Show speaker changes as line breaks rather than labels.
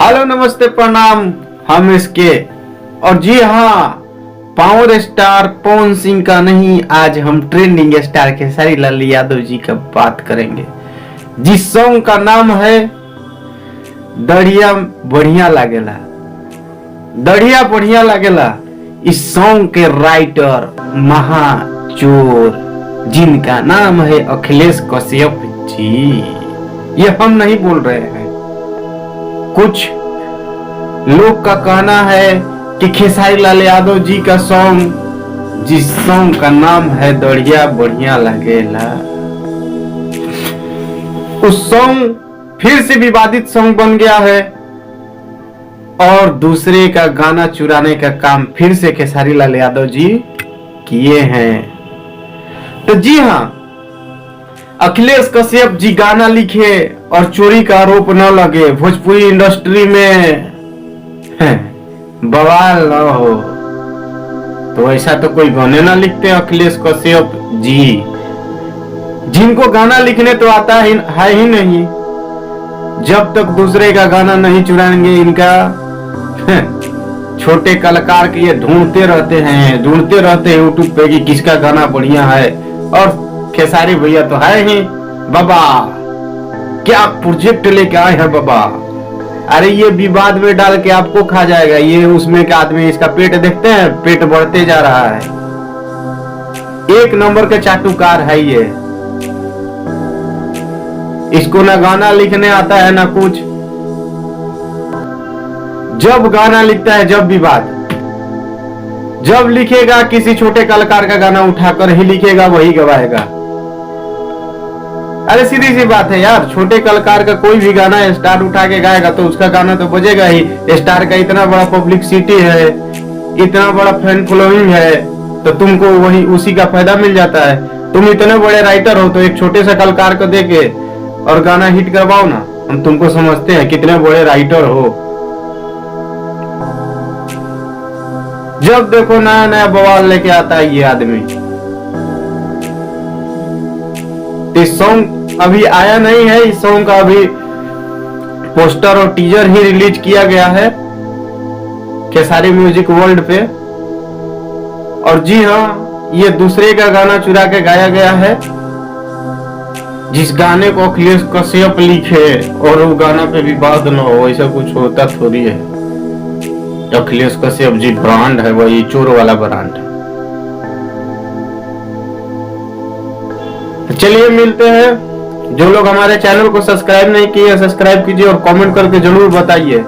Hello नमस्ते प्रणाम। हम इसके और जी हाँ, पावर स्टार पवन सिंह का नहीं, आज हम ट्रेंडिंग स्टार खेसारी लाल यादव जी का बात करेंगे, जिस सॉन्ग का नाम है दढ़िया बढ़िया लागेला। दढ़िया बढ़िया लागेला। इस सॉन्ग के राइटर महाचोर, जिनका नाम है अखिलेश कश्यप जी, ये हम नहीं बोल रहे हैं। कुछ लोग का कहना है कि खेसारी लाल यादव जी का सॉन्ग, जिस सॉन्ग का नाम है दढ़िया बढ़िया लगेला, उस सॉन्ग फिर से विवादित सॉन्ग बन गया है और दूसरे का गाना चुराने का काम फिर से खेसारी लाल यादव जी किए हैं। तो जी हाँ, अखिलेश कश्यप जी गाना लिखे और चोरी का आरोप न लगे, भोजपुरी इंडस्ट्री में बवाल न हो, तो ऐसा तो कोई गाने ना लिखते अखिलेश कश्यप जी, जिनको गाना लिखने तो आता है ही नहीं। जब तक दूसरे का गाना नहीं चुराएंगे, इनका छोटे कलाकार के ये ढूंढते रहते हैं यूट्यूब पे कि किसका गाना बढ़िया है। और खेसारी भैया तो है ही बाबा, क्या प्रोजेक्ट लेके आए हैं बाबा। अरे ये विवाद में डाल के आपको खा जाएगा। ये उसमें का आदमी, इसका पेट देखते हैं, पेट बढ़ते जा रहा है। एक नंबर के चाटुकार है ये। इसको ना गाना लिखने आता है ना कुछ। जब गाना लिखता है, जब विवाद, जब लिखेगा किसी छोटे कलाकार का गाना उठाकर ही लिखेगा, वही गवाएगा। अरे सीधी सी बात है यार, छोटे कलाकार का कोई भी गाना स्टार उठा के गाएगा तो उसका गाना तो बजेगा ही। स्टार का इतना बड़ा पब्लिसिटी है, इतना बड़ा फैन फॉलोइंग है, तो तुमको वही उसी का फायदा मिल जाता है। तुम इतने बड़े राइटर हो तो एक छोटे से कलाकार को देके और गाना हिट करवाओ ना। हम तुमको समझते हैं कितने बड़े राइटर हो। जब देखो नया नया बवाल लेके आता है ये आदमी। इस सॉन्ग अभी आया नहीं है, इस सॉन्ग का अभी पोस्टर और टीजर ही रिलीज किया गया है खेसारी म्यूजिक वर्ल्ड पे। और जी हाँ, ये दूसरे का गाना चुरा के गाया गया है, जिस गाने को अखिलेश कश्यप लिखे और वो गाना पे विवाद न हो, ऐसा कुछ होता थोड़ी है। अखिलेश कश्यप जी ब्रांड है, वही चोर वाला ब्रांड है। तो चलिए मिलते हैं। जो लोग हमारे चैनल को सब्सक्राइब नहीं किए, सब्सक्राइब कीजिए और कमेंट करके जरूर बताइए।